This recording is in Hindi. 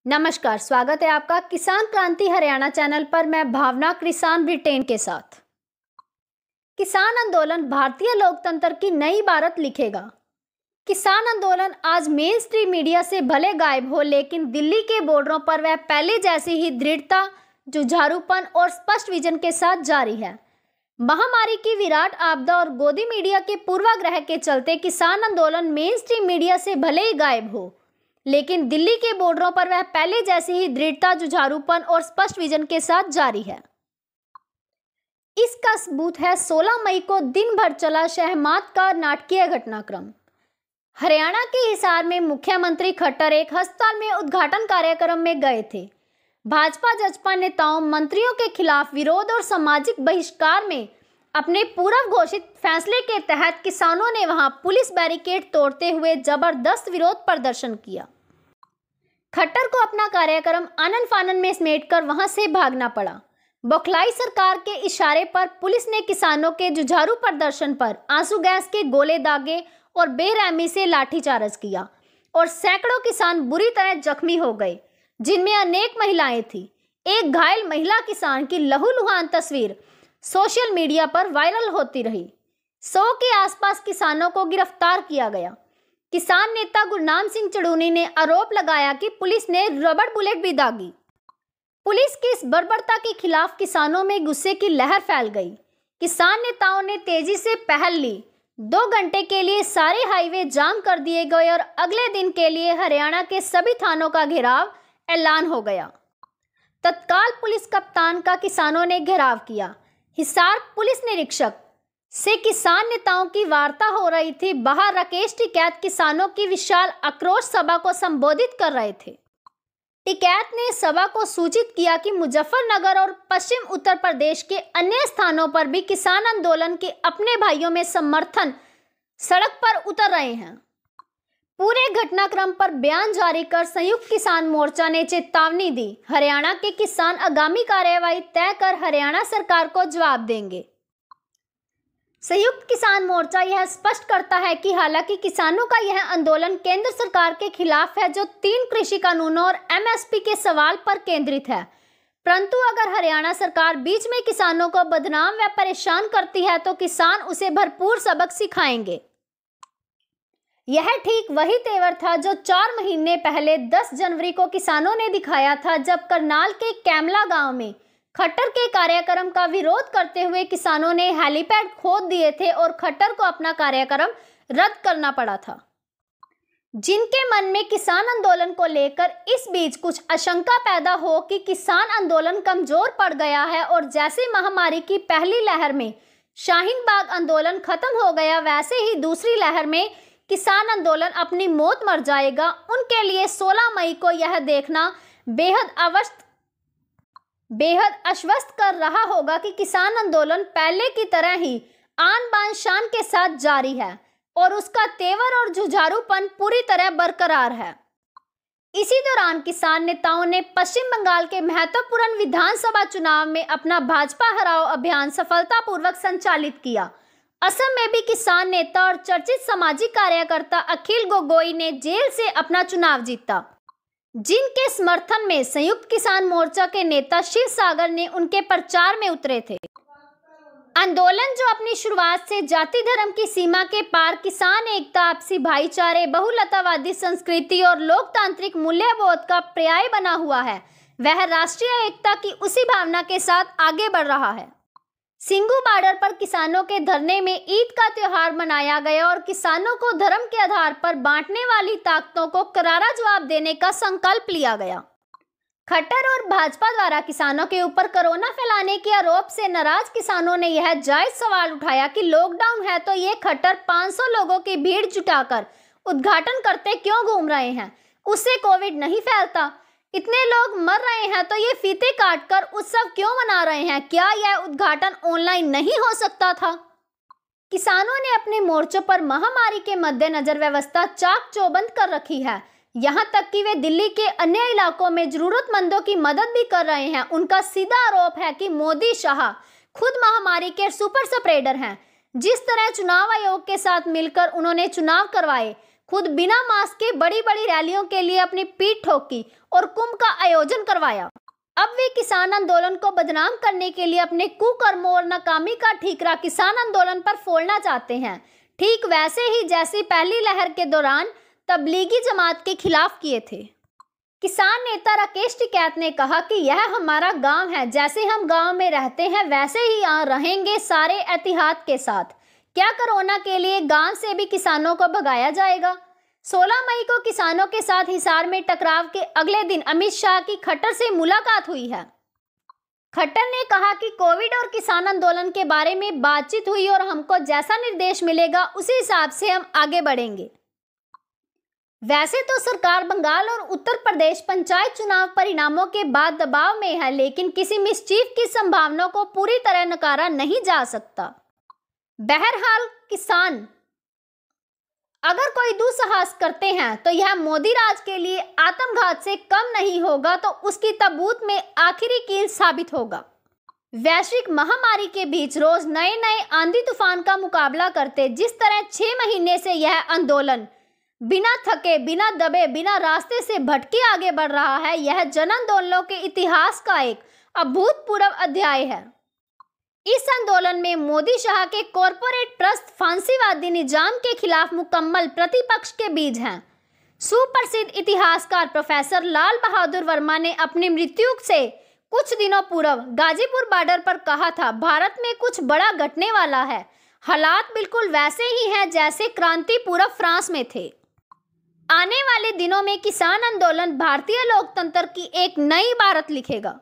नमस्कार, स्वागत है आपका किसान क्रांति हरियाणा चैनल पर। मैं भावना किसान ब्रिटेन के साथ। किसान आंदोलन भारतीय लोकतंत्र की नई इबारत लिखेगा। किसान आंदोलन आज मेन स्ट्रीम मीडिया से भले गायब हो, लेकिन दिल्ली के बॉर्डरों पर वह पहले जैसी ही दृढ़ता, जुझारूपन और स्पष्ट विजन के साथ जारी है। महामारी की विराट आपदा और गोदी मीडिया के पूर्वाग्रह के चलते किसान आंदोलन मेन स्ट्रीम मीडिया से भले ही गायब हो, लेकिन दिल्ली के बॉर्डरों पर वह पहले जैसी ही दृढ़ता, जुझारूपन और स्पष्ट विजन के साथ जारी है। इसका सबूत है 16 मई को दिन भर चला शहमाद का नाटकीय घटनाक्रम। हरियाणा के हिसार में मुख्यमंत्री खट्टर एक अस्पताल में उद्घाटन कार्यक्रम में गए थे। भाजपा जजपा नेताओं, मंत्रियों के खिलाफ विरोध और सामाजिक बहिष्कार में अपने पूर्व घोषित फैसले के तहत किसानों ने वहां पुलिस बैरिकेड तोड़ते हुए जबरदस्त विरोध प्रदर्शन किया। खट्टर को अपना कार्यक्रम आनन फानन में समेटकर वहां से भागना पड़ा। बौखलाई सरकार के इशारे पर पुलिस ने किसानों के जुझारू प्रदर्शन पर आंसू गैस के गोले दागे और बेरहमी से लाठीचार्ज किया और सैकड़ों किसान बुरी तरह जख्मी हो गए, जिनमें अनेक महिलाएं थी। एक घायल महिला किसान की लहूलुहान तस्वीर सोशल मीडिया पर वायरल होती रही। 100 के आसपास किसानों को गिरफ्तार किया गया। किसान नेता गुरनाम सिंह चड़ूनी ने आरोप लगाया कि पुलिस ने रबड़ बुलेट भी दागी। पुलिस की इस बर्बरता के खिलाफ किसानों में गुस्से की लहर फैल गई। किसान नेताओं ने तेजी से पहल ली। 2 घंटे के लिए सारे हाईवे जाम कर दिए गए और अगले दिन के लिए हरियाणा के सभी थानों का घेराव ऐलान हो गया। तत्काल पुलिस कप्तान का किसानों ने घेराव किया। हिसार पुलिस निरीक्षक से किसान नेताओं की वार्ता हो रही थी। बाहर राकेश टिकैत किसानों की विशाल आक्रोश सभा को संबोधित कर रहे थे। टिकैत ने सभा को सूचित किया कि मुजफ्फरनगर और पश्चिम उत्तर प्रदेश के अन्य स्थानों पर भी किसान आंदोलन के अपने भाइयों में समर्थन सड़क पर उतर रहे हैं। पूरे घटनाक्रम पर बयान जारी कर संयुक्त किसान मोर्चा ने चेतावनी दी। हरियाणा के किसान आगामी कार्यवाही तय कर हरियाणा सरकार को जवाब देंगे। संयुक्त किसान मोर्चा यह स्पष्ट करता है कि हालांकि किसानों का यह आंदोलन केंद्र सरकार के खिलाफ है, जो 3 कृषि कानूनों और एमएसपी के सवाल पर केंद्रित है, परंतु अगर हरियाणा सरकार बीच में किसानों को बदनाम व परेशान करती है तो किसान उसे भरपूर सबक सिखाएंगे। यह ठीक वही तेवर था जो 4 महीने पहले 10 जनवरी को किसानों ने दिखाया था, जब करनाल के कैमला गांव में खट्टर के कार्यक्रम का विरोध करते हुए किसानों ने हेलीपैड खोद दिए थे और खट्टर को अपना कार्यक्रम रद्द करना पड़ा था। जिनके मन में किसान आंदोलन को लेकर इस बीच कुछ आशंका पैदा हो कि किसान आंदोलन कमजोर पड़ गया है और जैसे महामारी की पहली लहर में शाहीन बाग आंदोलन खत्म हो गया, वैसे ही दूसरी लहर में किसान आंदोलन अपनी मौत मर जाएगा, उनके लिए 16 मई को यह देखना बेहद आश्वस्त कर रहा होगा कि किसान आंदोलन पहले की तरह ही आन बान शान के साथ जारी है और उसका तेवर और जुझारूपन पूरी तरह बरकरार है। इसी दौरान किसान नेताओं ने पश्चिम बंगाल के महत्वपूर्ण विधानसभा चुनाव में अपना भाजपा हराओ अभियान सफलतापूर्वक संचालित किया। असम में भी किसान नेता और चर्चित सामाजिक कार्यकर्ता अखिल गोगोई ने जेल से अपना चुनाव जीता, जिनके समर्थन में संयुक्त किसान मोर्चा के नेता शिव सागर ने उनके प्रचार में उतरे थे। आंदोलन जो अपनी शुरुआत से जाति धर्म की सीमा के पार किसान एकता, आपसी भाईचारे, बहुलतावादी संस्कृति और लोकतांत्रिक मूल्यबोध का पर्याय बना हुआ है, वह राष्ट्रीय एकता की उसी भावना के साथ आगे बढ़ रहा है। सिंगू बॉर्डर पर किसानों के धरने में ईद का त्योहार मनाया गया और किसानों को धर्म के आधार पर बांटने वाली ताकतों को करारा जवाब देने का संकल्प लिया गया। खट्टर और भाजपा द्वारा किसानों के ऊपर कोरोना फैलाने के आरोप से नाराज किसानों ने यह जायज सवाल उठाया कि लॉकडाउन है तो ये खट्टर 500 लोगों की भीड़ जुटाकर उद्घाटन करते क्यों घूम रहे हैं? उससे कोविड नहीं फैलता। इतने लोग मर रहे हैं तो ये फीते काटकर उत्सव क्यों मना रहे हैं? क्या यह उद्घाटन ऑनलाइन नहीं हो सकता था? किसानों ने अपने मोर्चों पर महामारी के मद्देनजर व्यवस्था चाक चौबंद कर रखी है। यहाँ तक कि वे दिल्ली के अन्य इलाकों में जरूरतमंदों की मदद भी कर रहे हैं। उनका सीधा आरोप है कि मोदी शाह खुद महामारी के सुपर स्प्रेडर हैं। जिस तरह चुनाव आयोग के साथ मिलकर उन्होंने चुनाव करवाए, खुद बिना मास्क के बड़ी बड़ी रैलियों के लिए अपनी पीठ ठोकी और कुंभ का आयोजन करवाया। अब वे किसान आंदोलन को बदनाम करने के लिए अपने कुकर्मों और नाकामी का ठीकरा किसान आंदोलन पर फोड़ना चाहते हैं, ठीक वैसे ही जैसे पहली लहर के दौरान तबलीगी जमात के खिलाफ किए थे। किसान नेता राकेश टिकैत ने कहा कि यह हमारा गांव है, जैसे हम गांव में रहते हैं वैसे ही यहाँ रहेंगे, सारे एहतियात के साथ। क्या कोरोना के लिए गांव से भी किसानों को भगाया जाएगा? 16 मई को किसानों के साथ हिसार में टकराव के अगले दिन अमित शाह की खट्टर से मुलाकात हुई है। खट्टर ने कहा कि कोविड और किसान आंदोलन के बारे में बातचीत हुई और हमको जैसा निर्देश मिलेगा उसी हिसाब से हम आगे बढ़ेंगे। वैसे तो सरकार बंगाल और उत्तर प्रदेश पंचायत चुनाव परिणामों के बाद दबाव में है, लेकिन किसी मिसचीफ की संभावना को पूरी तरह नकारा नहीं जा सकता। बहरहाल किसान अगर कोई दुस्साहस करते हैं तो यह मोदी राज के लिए आत्मघात से कम नहीं होगा, तो उसकी ताबूत में आखिरी कील साबित होगा। वैश्विक महामारी के बीच रोज नए नए आंधी तूफान का मुकाबला करते जिस तरह 6 महीने से यह आंदोलन बिना थके, बिना दबे, बिना रास्ते से भटके आगे बढ़ रहा है, यह जन आंदोलनों के इतिहास का एक अभूतपूर्व अध्याय है। इस आंदोलन में मोदी शाह के कॉरपोरेट ट्रस्ट फांसीवादी निजाम के खिलाफ मुकम्मल प्रतिपक्ष के बीज हैं। सुप्रसिद्ध इतिहासकार प्रोफेसर लाल बहादुर वर्मा ने अपनी मृत्यु से कुछ दिनों पूर्व गाजीपुर बॉर्डर पर कहा था, भारत में कुछ बड़ा घटने वाला है। हालात बिल्कुल वैसे ही हैं जैसे क्रांति पूर्व फ्रांस में थे। आने वाले दिनों में किसान आंदोलन भारतीय लोकतंत्र की एक नई इबारत लिखेगा।